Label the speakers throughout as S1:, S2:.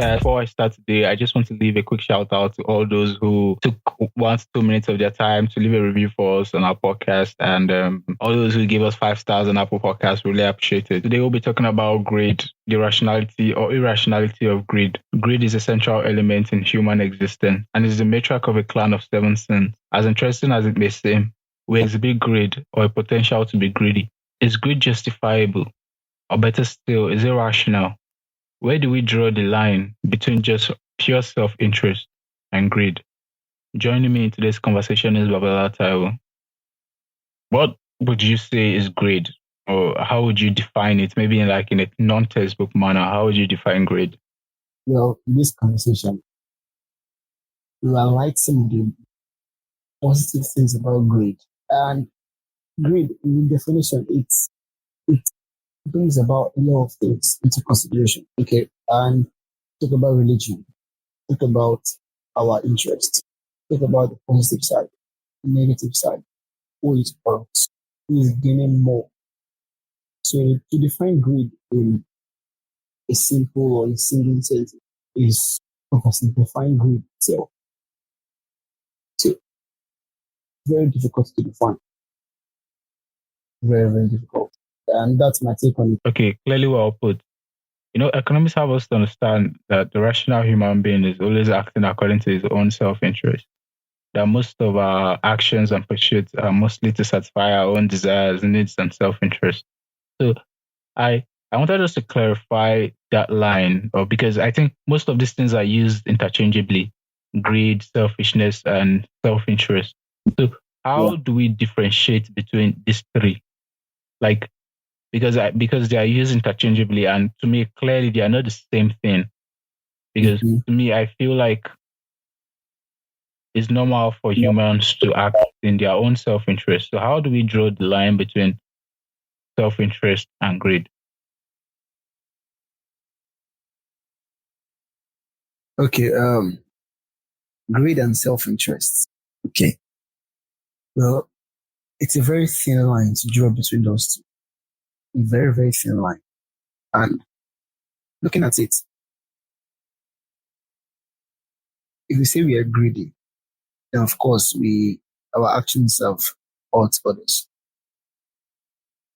S1: podcast. Before I start today, I just want to leave a quick shout out to all those who took 1 to 2 minutes of their time to leave a review for us on our podcast, and all those who gave us 5 stars on Apple Podcasts. Really appreciate it. Today we'll be talking about greed, the rationality or irrationality of greed. Greed is a central element in human existence and is the matriarch of a clan of 7 sins. As interesting as it may seem, we exhibit greed or a potential to be greedy. Is greed justifiable? Or better still, is it rational? Where do we draw the line between just pure self-interest and greed? Joining me in today's conversation is Babala Taiwo. What would you say is greed? Or how would you define it? Maybe in a non-textbook manner, how would you define greed?
S2: Well, in this conversation, we will highlight some of the positive things about greed. And greed, in definition, it brings about a lot of things into consideration. Okay. And talk about religion, talk about our interests, talk about the positive side, the negative side, who is out, who is gaining more. So to define greed in a simple or a single sentence is oversimplifying greed itself. So very difficult to define. Very, very difficult. And that's my take on it.
S1: Okay, clearly well put. Economists have us to understand that the rational human being is always acting according to his own self-interest. That most of our actions and pursuits are mostly to satisfy our own desires, needs, and self-interest. So I wanted us to clarify that line, because I think most of these things are used interchangeably: greed, selfishness, and self-interest. So how do we differentiate between these three? Because they are used interchangeably, and to me, clearly they are not the same thing. Because to me, I feel like it's normal for humans to act in their own self-interest. So how do we draw the line between self-interest and greed?
S2: Okay, greed and self-interest. Okay. Well, it's a very thin line to draw between those two. A very, very thin line. And looking at it, if we say we are greedy, then of course our actions have hurt others.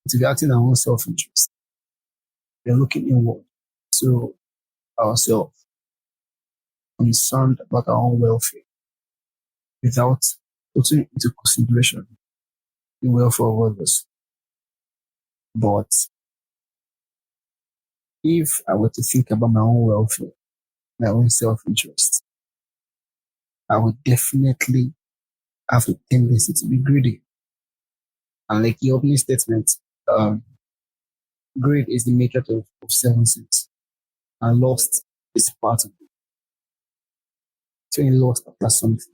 S2: To be acting our own self-interest, we are looking inward to ourselves, concerned about our own welfare, without putting into consideration the welfare of others. But if I were to think about my own welfare, my own self-interest, I would definitely have a tendency to be greedy. And like the opening statement, greed is the matriarch of 7 sins, and lust is part of it. So in lust after something,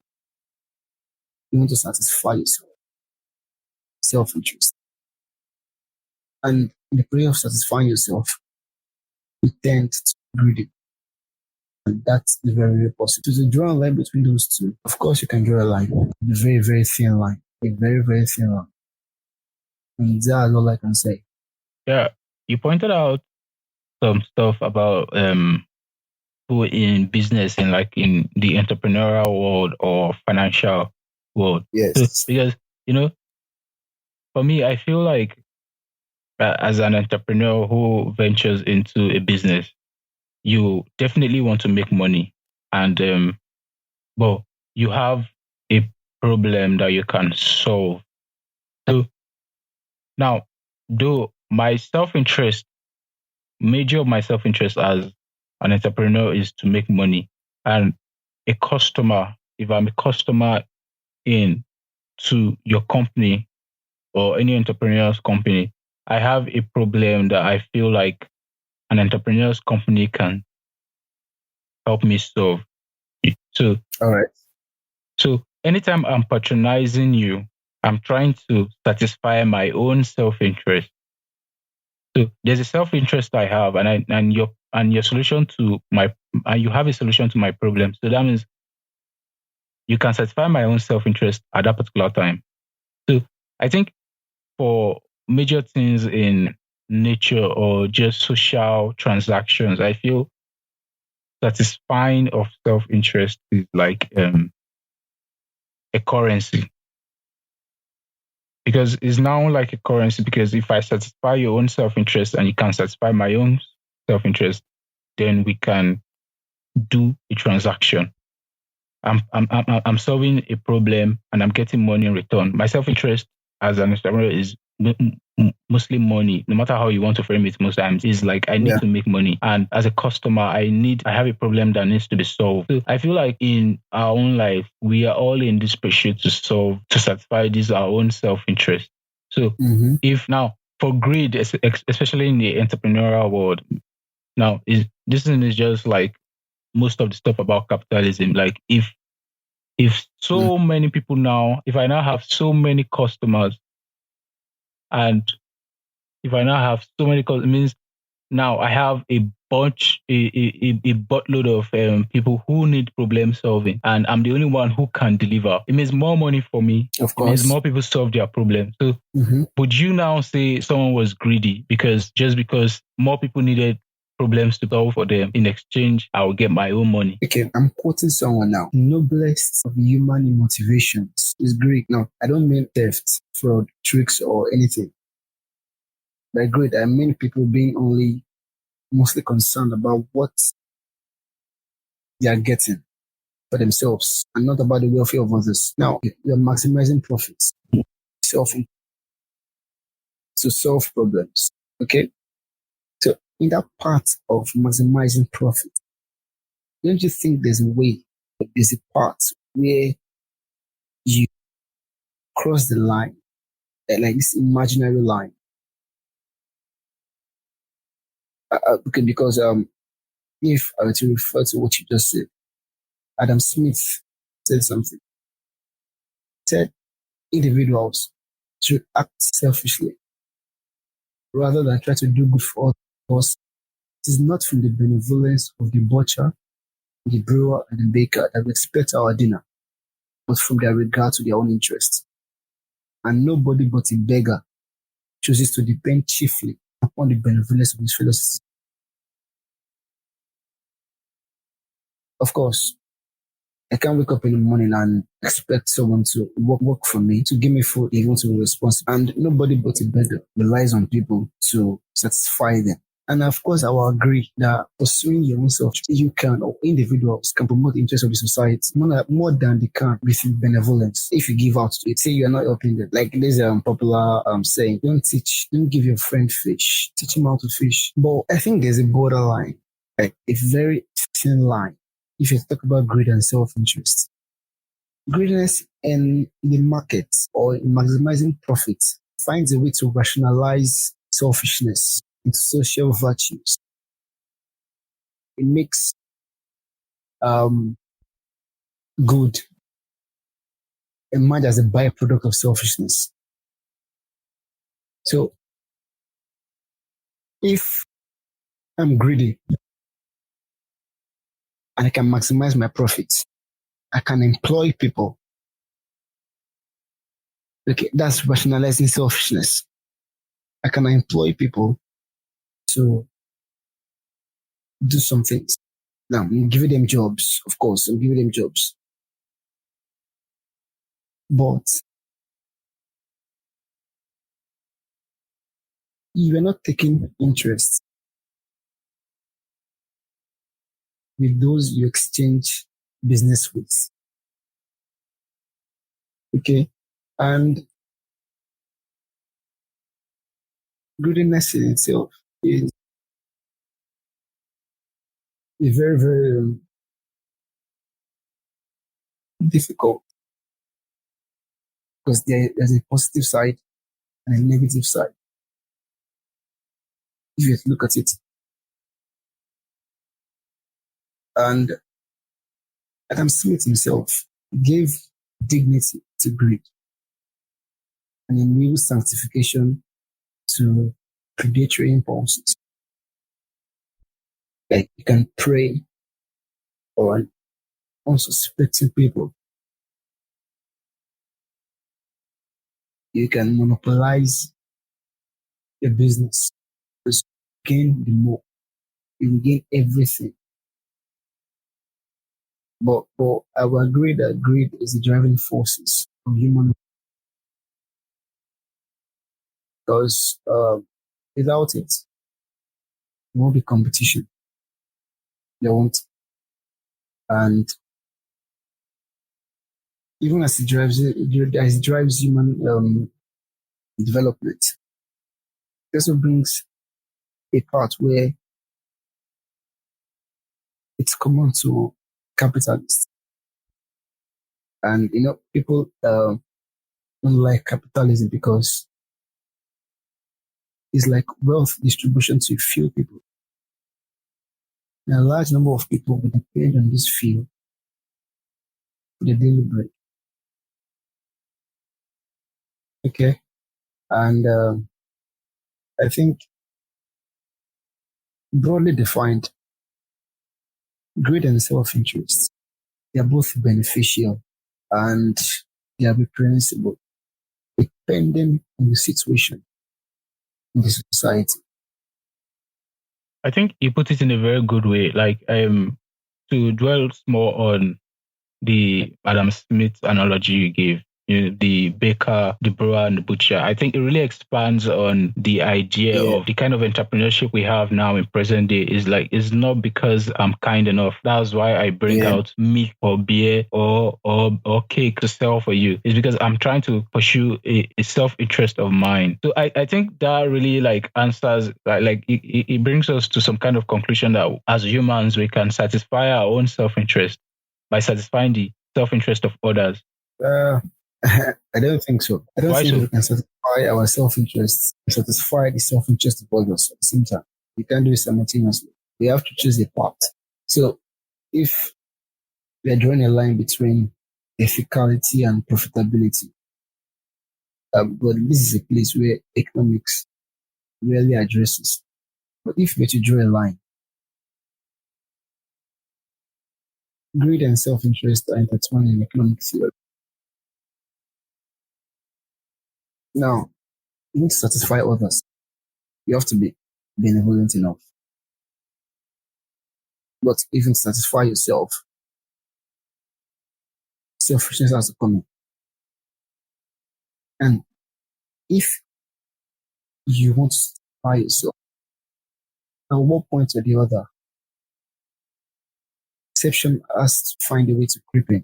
S2: you want to satisfy yourself, self-interest. And in the prayer of satisfying yourself, you tend to be greedy. And that's the very, very possible. So to draw a line between those two, of course you can draw a line, a very, very thin line, a very, very thin line. And that's all I can say.
S1: Yeah, you pointed out some stuff about who in business, in the entrepreneurial world or financial world.
S2: Yes.
S1: So, because for me, I feel like as an entrepreneur who ventures into a business, you definitely want to make money, and you have a problem that you can solve. So now, though my self-interest, major of my self-interest as an entrepreneur is to make money, and a customer, if I'm a customer in to your company or any entrepreneur's company, I have a problem that I feel like an entrepreneur's company can help me solve. So,
S2: all right.
S1: So anytime I'm patronizing you, I'm trying to satisfy my own self-interest. So there's a self-interest I have, and your solution to you have a solution to my problem. So that means you can satisfy my own self-interest at that particular time. So I think for major things in nature or just social transactions, I feel satisfying of self-interest is like a currency, because it's now like a currency, because if I satisfy your own self-interest and you can satisfy my own self-interest, then we can do a transaction. I'm solving a problem and I'm getting money in return. My self-interest as an entrepreneur is mostly money. No matter how you want to frame it, most times is like I need
S2: Yeah.
S1: to make money, and as a customer, I have a problem that needs to be solved. So I feel like in our own life, we are all in this pursuit to satisfy this our own self-interest. So
S2: Mm-hmm.
S1: if now for greed, especially in the entrepreneurial world, now is this thing is just like most of the stuff about capitalism. Like if so many people now, if I now have so many customers, and if I now have so many customers, it means now I have a buttload of people who need problem solving, and I'm the only one who can deliver. It means more money for me.
S2: Of
S1: It means
S2: course.
S1: more people solve their problems. So
S2: Mm-hmm.
S1: would you now say someone was greedy because more people needed problems to solve for them? In exchange, I will get my own money.
S2: Okay, I'm quoting someone now. Noblest of human motivations is greed. Now, I don't mean theft, fraud, tricks, or anything. By greed, I mean people being only mostly concerned about what they are getting for themselves and not about the welfare of others. Now, you're maximizing profits self to solve problems. Okay, so in that part of maximizing profit, don't you think there's a way, there's a part where you cross the line, like this imaginary line? Because if I were to refer to what you just said, Adam Smith said something. He said individuals should act selfishly rather than try to do good for others. Because it is not from the benevolence of the butcher, the brewer, and the baker that we expect our dinner, but from their regard to their own interests. And nobody but a beggar chooses to depend chiefly upon the benevolence of his fellow citizens. Of course, I can't wake up in the morning and expect someone to work for me, to give me food, even to be responsible. And nobody but a beggar relies on people to satisfy them. And of course, I will agree that pursuing your own self, you can, or individuals can promote the interests of the society more than they can with benevolence. If you give out to it, say you are not helping them. Like there's a popular saying, don't give your friend fish, teach him how to fish. But I think there's a borderline, like a very thin line if you talk about greed and self-interest. Greediness in the market or in maximizing profit finds a way to rationalize selfishness into social virtues. It makes um, good emerge as a byproduct of selfishness. So if I'm greedy and I can maximize my profits, I can employ people. Okay, that's rationalizing selfishness. I can employ people to do some things. Now, I'm giving them jobs, of course, I'm giving them jobs. But you are not taking interest with those you exchange business with. Okay. And greediness in itself is a very, very difficult because there's a positive side and a negative side. If you look at it, and Adam Smith himself gave dignity to greed and a new sanctification to predatory impulses. Like you can prey on unsuspecting people. You can monopolize your business. Because you gain the more. You gain everything. But I will agree that greed is the driving forces of human because without it, there won't be competition. There won't. And even as it drives human development, it also brings a part where it's common to capitalists. And people don't like capitalism because it's like wealth distribution to a few people. And a large number of people will depend on this field for the daily bread. Okay. And I think broadly defined, greed and self-interest, they are both beneficial and they are reprehensible depending on the situation in the society.
S1: I think you put it in a very good way. Like to dwell more on the Adam Smith analogy you gave, the baker, the brewer, and the butcher. I think it really expands on the idea
S2: Yeah.
S1: of the kind of entrepreneurship we have now in present day. Is like it's not because I'm kind enough. That's why I bring
S2: Yeah.
S1: out meat or beer or cake to sell for you. It's because I'm trying to pursue a self interest of mine. So I think that really like answers like it brings us to some kind of conclusion that as humans we can satisfy our own self interest by satisfying the self-interest of others.
S2: Uh, I don't think so. I don't
S1: Why
S2: think
S1: so?
S2: we can satisfy our self-interest, satisfy the self-interest of others at the same time. We can't do it simultaneously. We have to choose a path. So if we are drawing a line between ethicality and profitability, but this is a place where economics rarely addresses. But if we're to draw a line, greed and self-interest are intertwined in economic theory. Now, even to satisfy others, you have to be benevolent enough. But even to satisfy yourself, selfishness has to come in. And if you want to satisfy yourself, at one point or the other, deception has to find a way to creep in.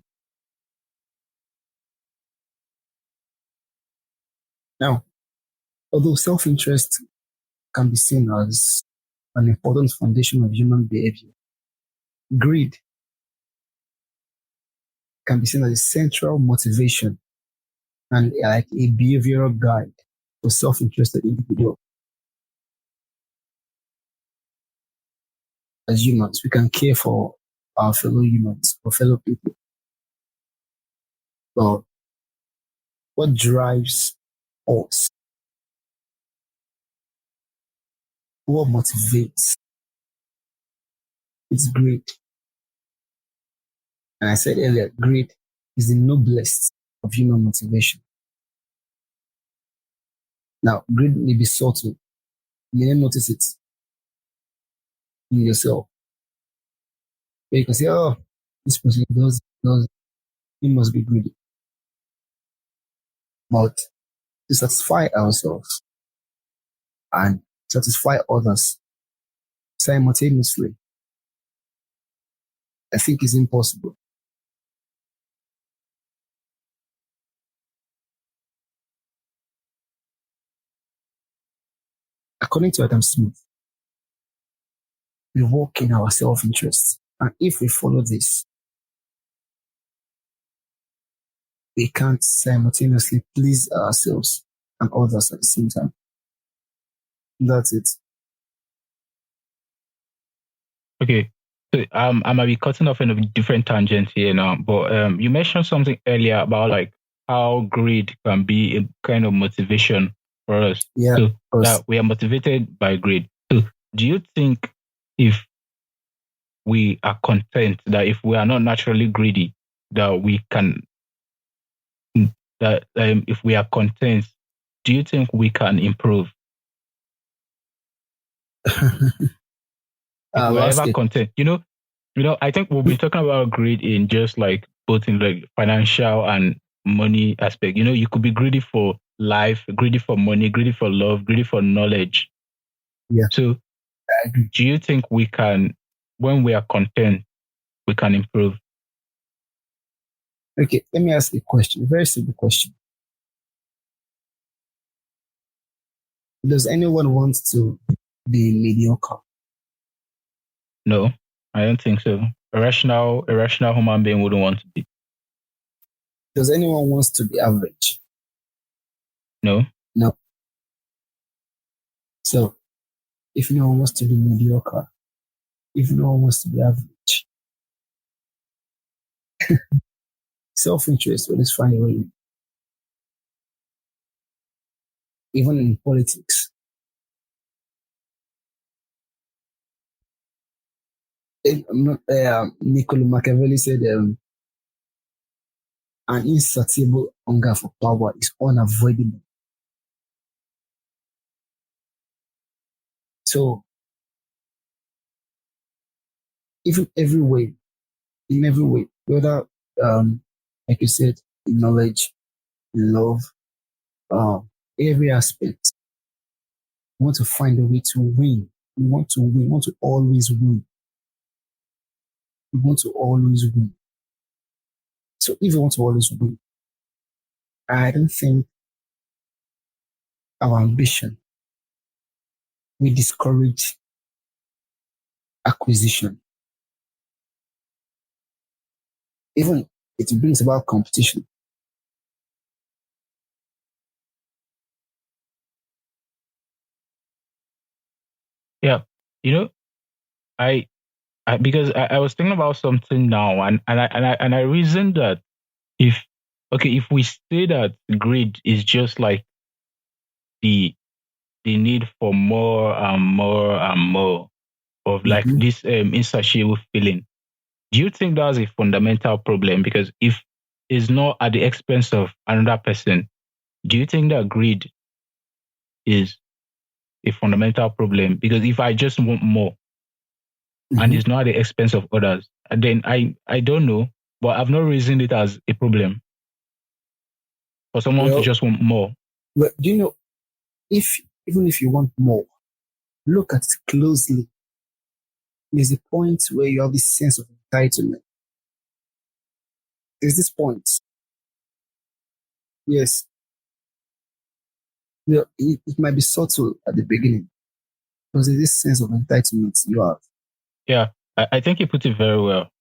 S2: Now, although self-interest can be seen as an important foundation of human behavior, greed can be seen as a central motivation and like a behavioral guide for self-interested individuals. As humans, we can care for our fellow humans or fellow people. But what drives us, what motivates, is greed. And I said earlier, greed is the noblest of human motivation. Now, greed may be subtle. You may not notice it in yourself. But you can say, oh, this person does, he must be greedy. But to satisfy ourselves and satisfy others simultaneously, I think is impossible. According to Adam Smith, we walk in our self-interest. And if we follow this, we can't simultaneously please ourselves and others at the same time. That's it.
S1: Okay. So I might be cutting off in a different tangent here now, but you mentioned something earlier about like how greed can be a kind of motivation for us.
S2: Yeah,
S1: So
S2: of course.
S1: that we are motivated by greed. So do you think if we are content, that if we are not naturally greedy, that we can that if we are content, do you think we can improve? If
S2: I'll
S1: we're
S2: ask
S1: ever
S2: it.
S1: content, I think we'll be talking about greed in just like both in like financial and money aspect. You could be greedy for life, greedy for money, greedy for love, greedy for knowledge.
S2: Yeah,
S1: So,
S2: I agree.
S1: do you think we can, when we are content, we can improve?
S2: Okay, let me ask a question. A very simple question. Does anyone want to be mediocre?
S1: No, I don't think so. A rational human being wouldn't want to be.
S2: Does anyone wants to be average?
S1: No.
S2: No. So if no one wants to be mediocre, if no one wants to be average, self-interest will just find a way, even in politics. Niccolo Machiavelli said an insatiable hunger for power is unavoidable. So even in every way, whether like you said, in knowledge, in love, uh, every aspect, you want to find a way to win. You want to win. You want to always win. You want to always win. So if you want to always win, I don't think our ambition will discourage acquisition. Even it brings about competition.
S1: Yeah. You know, I, because I was thinking about something now, and I reasoned that if okay, if we say that greed is just like the the need for more and more and more of like
S2: Mhm.
S1: this insatiable feeling, do you think that's a fundamental problem? Because if it's not at the expense of another person, do you think that greed is a fundamental problem? Because if I just want more and
S2: Mhm.
S1: it's not at the expense of others, then I don't know, but I've not reasoned it as a problem for someone to
S2: Well,
S1: just want more.
S2: well, do you know if even if you want more, look at it closely. There's a point where you have this sense of entitlement. There's this point. Yes, it might be subtle at the beginning, because there's this sense of entitlement you have.
S1: Yeah, I think you put it very well.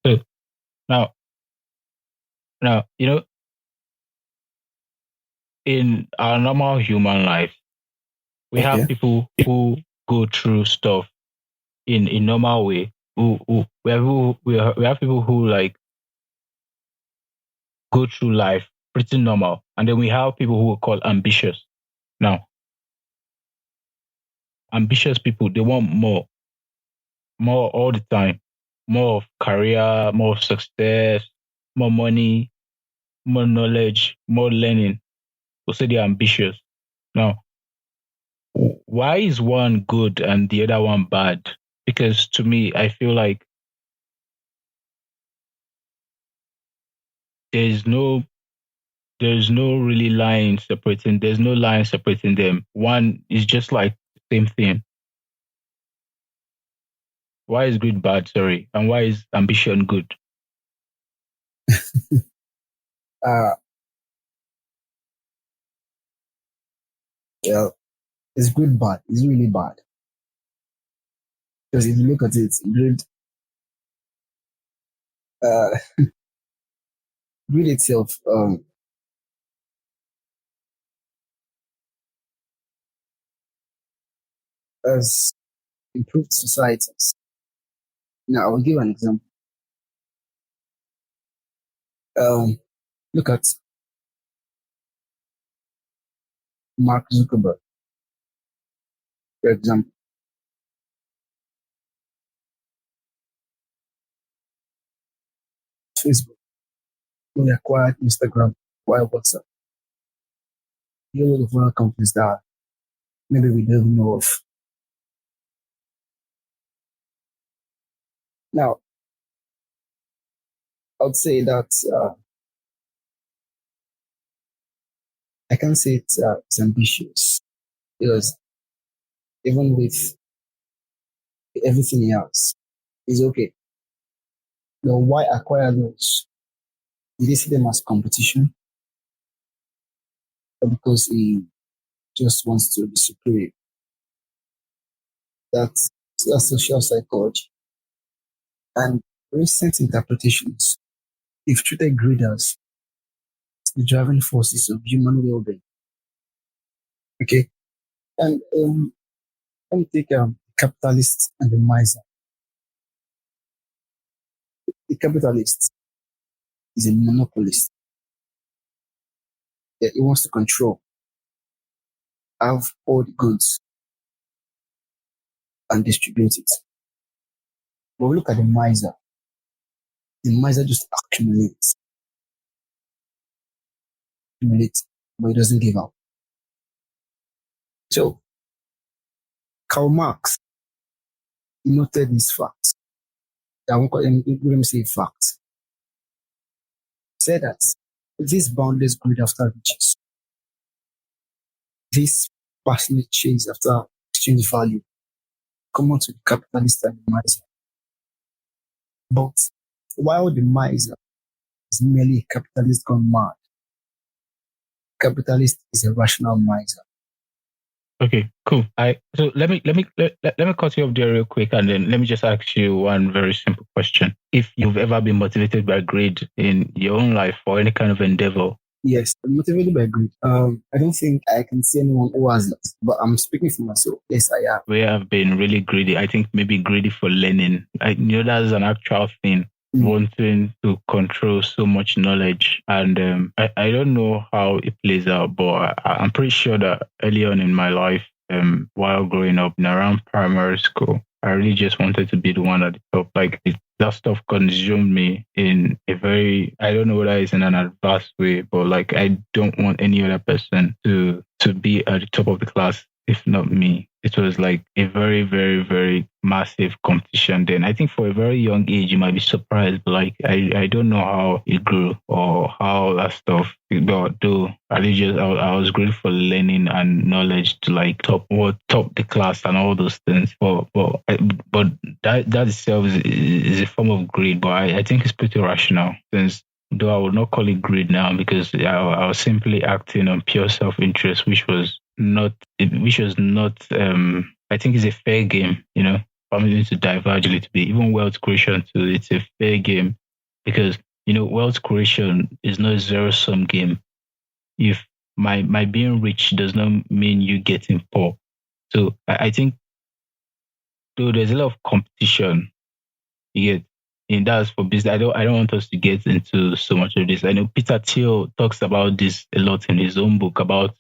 S1: So now, in our normal human life, we have
S2: Okay.
S1: people who go through stuff in a normal way. We have people who like go through life pretty normal, and then we have people who are called ambitious. Now, ambitious people, they want more all the time, more of career, more of success, more money, more knowledge, more learning. We'll say they're ambitious. Now, why is one good and the other one bad? Because to me, I feel like there's no there's no really line separating. There's no line separating them. One is just like the same thing. Why is greed bad? Sorry, and why is ambition good?
S2: Uh, well, it's good, bad. It's really bad. Because if you look at it, uh, greed itself has improved societies. Now, I will give an example. Um, Look at Mark Zuckerberg, for example. Facebook, when they acquired Instagram, acquired WhatsApp. You know the other companies that maybe we don't know of. Now, I'd say that I can't say it's ambitious because even with everything else, it's okay. Why acquire those? Did they see them as competition or because he just wants to be superior? That's social psychology. And recent interpretations, if treated greed as the driving forces of human well-being. Okay, and let me take capitalist and the miser. The capitalist is a monopolist. Yeah, he wants to control, have all the goods, and distribute it. But we look at the miser. The miser just accumulates, but he doesn't give up. So Karl Marx noted this fact. I won't call him, let me say fact. Said that this boundless greed after riches, this passionate chase after exchange value, common to the capitalist and the miser. But while the miser is merely a capitalist gone mad, capitalist is a rational miser.
S1: Okay, cool. Let me cut you off there real quick, and then let me just ask you one very simple question. If you've ever been motivated by greed in your own life or any kind of endeavor.
S2: Yes, I'm motivated by greed. I don't think I can see anyone who has that, but I'm speaking for myself. Yes, I am.
S1: We have been really greedy. I think maybe greedy for learning. That's an actual thing. Wanting to control so much knowledge. And I don't know how it plays out, but I'm pretty sure that early on in my life, while growing up in around primary school, I really just wanted to be the one at the top. Like that stuff consumed me in a very, I don't know whether it's in an adverse way, but like I don't want any other person to be at the top of the class if not me. It was like a very, very, very massive competition then. I think for a very young age, you might be surprised, but like I don't know how it grew or how that stuff. But though I was grateful for learning and knowledge to like top the class and all those things. But that itself is a form of greed. But I think it's pretty rational since though I would not call it greed now because I was simply acting on pure self-interest, which was not I think it's a fair game, I'm going to diverge a little bit. Even wealth creation too, it's a fair game because wealth creation is not a zero-sum game. If my being rich does not mean you getting poor. So I think though there's a lot of competition, you get and that's for business. I don't want us to get into so much of this. I know Peter Thiel talks about this a lot in his own book about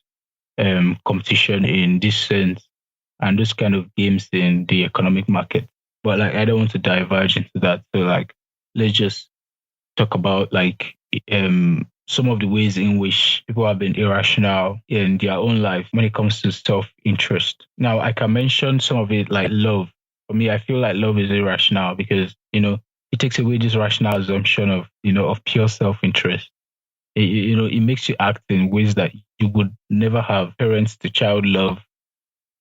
S1: competition in this sense and those kind of games in the economic market. But like I don't want to diverge into that. So like let's just talk about like some of the ways in which people have been irrational in their own life when it comes to self-interest. Now I can mention some of it like love. For me, I feel like love is irrational because, it takes away this rational assumption of pure self-interest. It makes you act in ways that you would never have parents to child love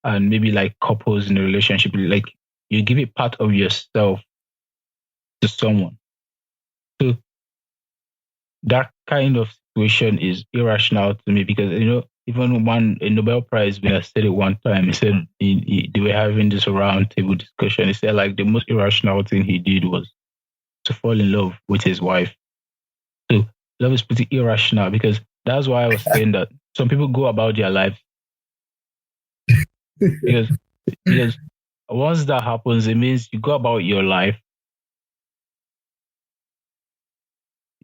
S1: and maybe like couples in a relationship. Like you give it part of yourself to someone. So that kind of situation is irrational to me because, even one a Nobel Prize winner said it one time. He said they were having this round table discussion. He said like the most irrational thing he did was to fall in love with his wife. So love is pretty irrational because that's why I was saying that some people go about their life because because once that happens, it means you go about your life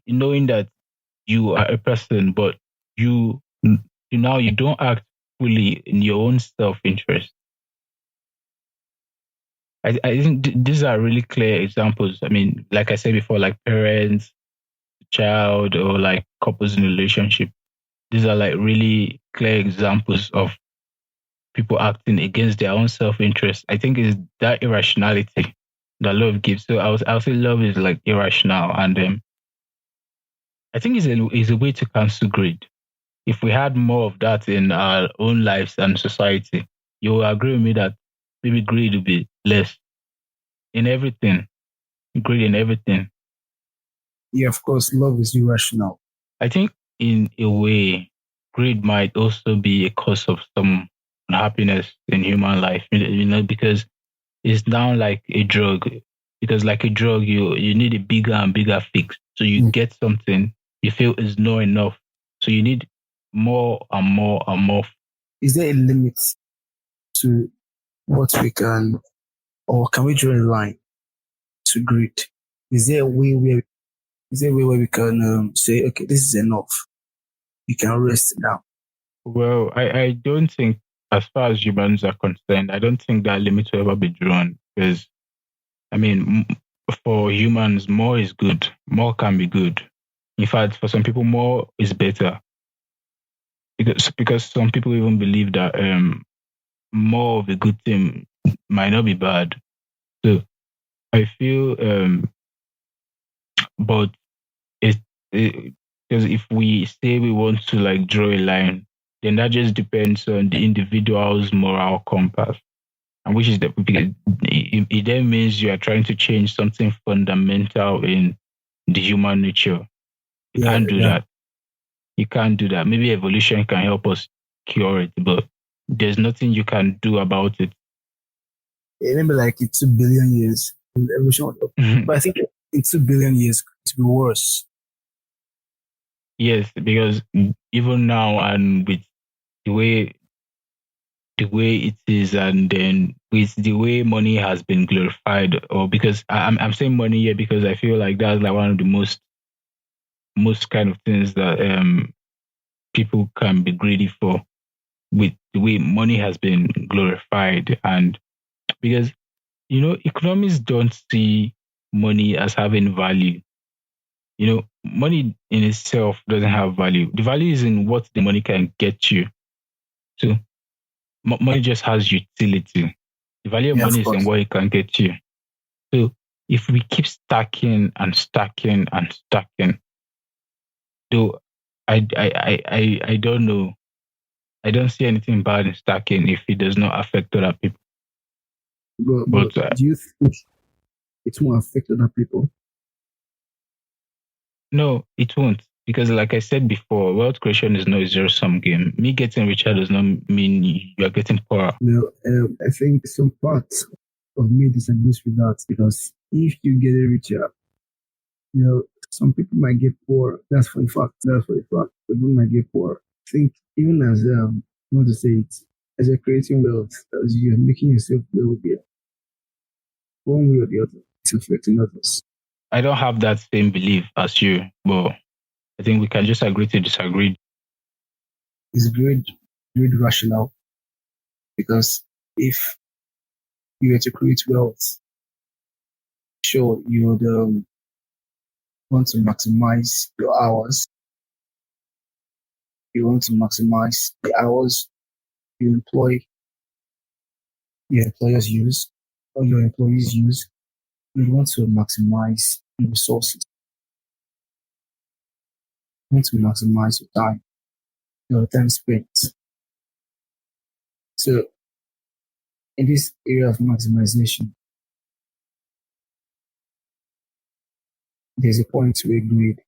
S1: knowing that you are a person, but you don't act fully in your own self interest. I think these are really clear examples. I mean, like I said before, like parents, child, or like couples in a relationship. These are like really clear examples of people acting against their own self interest. I think it's that irrationality that love gives. So I'll say love is like irrational, and I think it's a way to cancel greed. If we had more of that in our own lives and society, you will agree with me that maybe greed would be less in everything. Greed in everything.
S2: Yeah, of course, love is irrational.
S1: I think in a way, greed might also be a cause of some unhappiness in human life. Because it's now like a drug. Because like a drug, you need a bigger and bigger fix. So you
S2: Mm.
S1: get something you feel is not enough. So you need more and more and more.
S2: Is there a limit to what we can, or can we draw a line to greed? Is there a way where is there a way where we can say, okay, this is enough. We can rest now.
S1: Well, I don't think, as far as humans are concerned, I don't think that limit will ever be drawn. Because, I mean, for humans, more is good. More can be good. In fact, for some people, more is better. Because some people even believe that more of a good thing might not be bad. So I feel, but it, it because if we say we want to like draw a line, then that just depends on the individual's moral compass, and which is because it then means you are trying to change something fundamental in the human nature. You
S2: Yeah,
S1: can't do
S2: yeah.
S1: that. You can't do that. Maybe evolution can help us cure it, but there's nothing you can do about it.
S2: Maybe like in 2 billion years, evolution. But I think in 2 billion years, it will be worse.
S1: Yes, because even now and with the way the way it is, and then with the way money has been glorified, or because I'm saying money here because I feel like that's like one of the most kind of things that people can be greedy for, with the way money has been glorified. And because economists don't see money as having value. Money in itself doesn't have value. The value is in what the money can get you. So money just has utility. The value of
S2: Yeah, of
S1: money is in
S2: course.
S1: what it can get you. So if we keep stacking and stacking and stacking, though I don't know. I don't see anything bad in stacking if it does not affect other people.
S2: But
S1: But
S2: do you think it won't affect other people?
S1: no, it won't. Because like I said before, wealth creation is not a zero sum game. Me getting richer does not mean you are getting poorer.
S2: I think some parts of me disagrees with that because if you get a richer, some people might get poor. That's for a fact. That's for a fact. People might get poor. I think even as I want to say it, as you're creating wealth, as you're making yourself wealthier, one way or the other, it's affecting others.
S1: I don't have that same belief as you, but I think we can just agree to disagree.
S2: It's great rational because if you were to create wealth, sure, you would want to maximize your hours. You want to maximize the hours you employ, your employers use, or your employees use. You want to maximize the resources. You want to maximize your time spent. So in this area of maximization, there's a point where greed.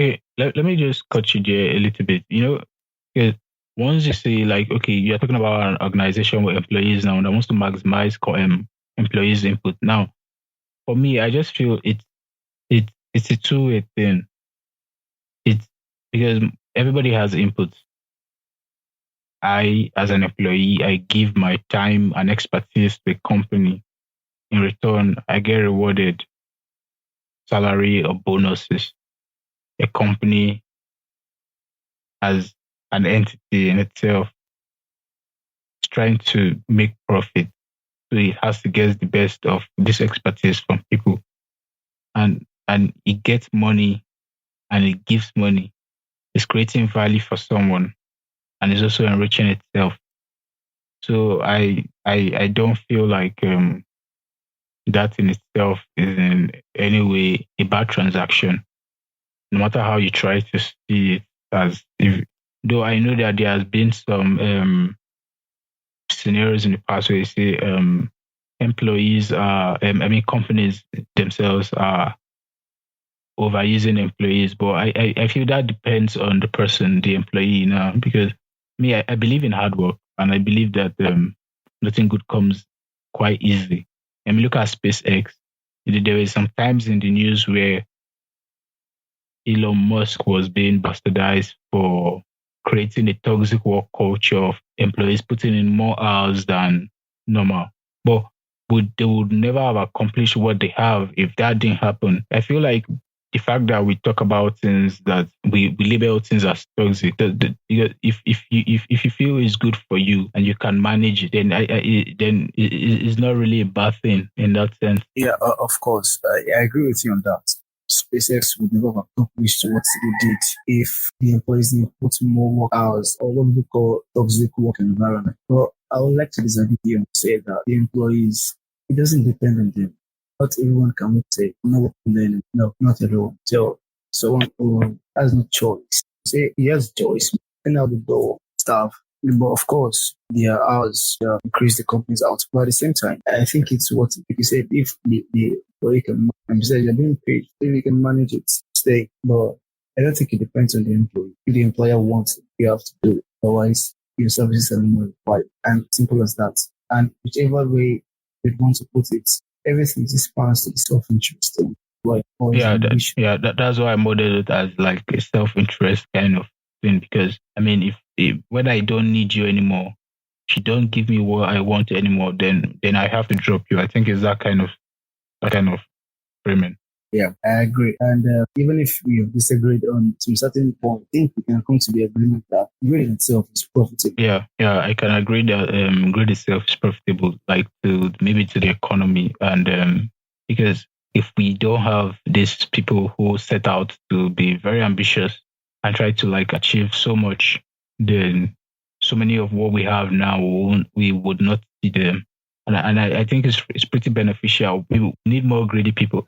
S1: Okay, let me just cut you there a little bit. 'cause once you say like, okay, you're talking about an organization with employees now that wants to maximize employees' input. Now, for me, I just feel it's a two-way thing. It's because everybody has input. I, as an employee, I give my time and expertise to the company. In return, I get rewarded salary or bonuses. A company as an entity in itself is trying to make profit. So it has to get the best of this expertise from people. And it gets money and it gives money. It's creating value for someone and it's also enriching itself. So I don't feel like that in itself is in any way a bad transaction, no matter how you try to see it as if. Though I know that there has been some scenarios in the past where you say employees are, I mean, companies themselves are overusing employees, but I feel that depends on the person, the employee, because me, I believe in hard work and I believe that nothing good comes quite easily. I mean, look at SpaceX. There were some times in the news where Elon Musk was being bastardized for creating a toxic work culture of employees putting in more hours than normal. But they would never have accomplished what they have if that didn't happen. I feel like the fact that we talk about things that we label things as toxic, because if you feel it's good for you and you can manage it, then it's not really a bad thing in that sense.
S2: Yeah, of course. I agree with you on that. SpaceX would never have accomplished what they did if the employees didn't put more work hours or what we call toxic work environment. But I would like to disagree with you and say that the employees, it doesn't depend on them. Not everyone can say, no, no, not everyone. So someone who has no choice. Say he has choice, and out the door, staff. But of course, their hours increase the company's output. But at the same time, I think it's what like you said, if the employee can, and besides you're being paid, if you can manage it, stay. But I don't think it depends on the employee. If the employer wants it, you have to do it. Otherwise, your services are not required. And simple as that. And whichever way you want to put it, everything is passed to the self-interest.
S1: That's why I modeled it as like a self-interest kind of thing. Because I mean, if when I don't need you anymore, if you don't give me what I want anymore, then I have to drop you. I think it's that kind of framing.
S2: Yeah, I agree. And even if we have disagreed on some certain point, I think we can come to the agreement that grade itself is profitable.
S1: Yeah, I can agree that grade itself is profitable, like to maybe to the economy, and because if we don't have these people who set out to be very ambitious and try to like achieve so much, then so many of what we have now we would not see them. And I think it's pretty beneficial. We need more greedy people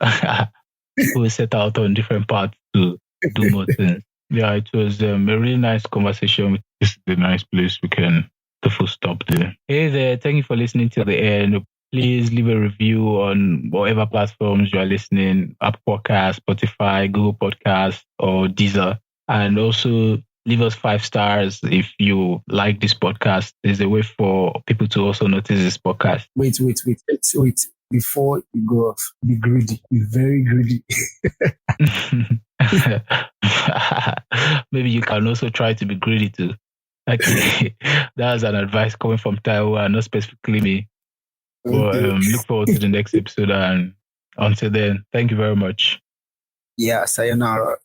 S1: who set out on different paths to do more things. Yeah, it was a really nice conversation. This is a nice place we can the full stop there. Hey there, thank you for listening to the end. Please leave a review on whatever platforms you are listening, Apple Podcasts, Spotify, Google Podcasts, or Deezer. And also leave us 5 stars if you like this podcast. There's a way for people to also notice this podcast.
S2: Wait. Before you go off, be greedy. Be very greedy.
S1: Maybe you can also try to be greedy too. Okay, that's an advice coming from Taiwan, not specifically me. But
S2: Okay.
S1: look forward to the next episode, and until then, thank you very much.
S2: Yeah, sayonara.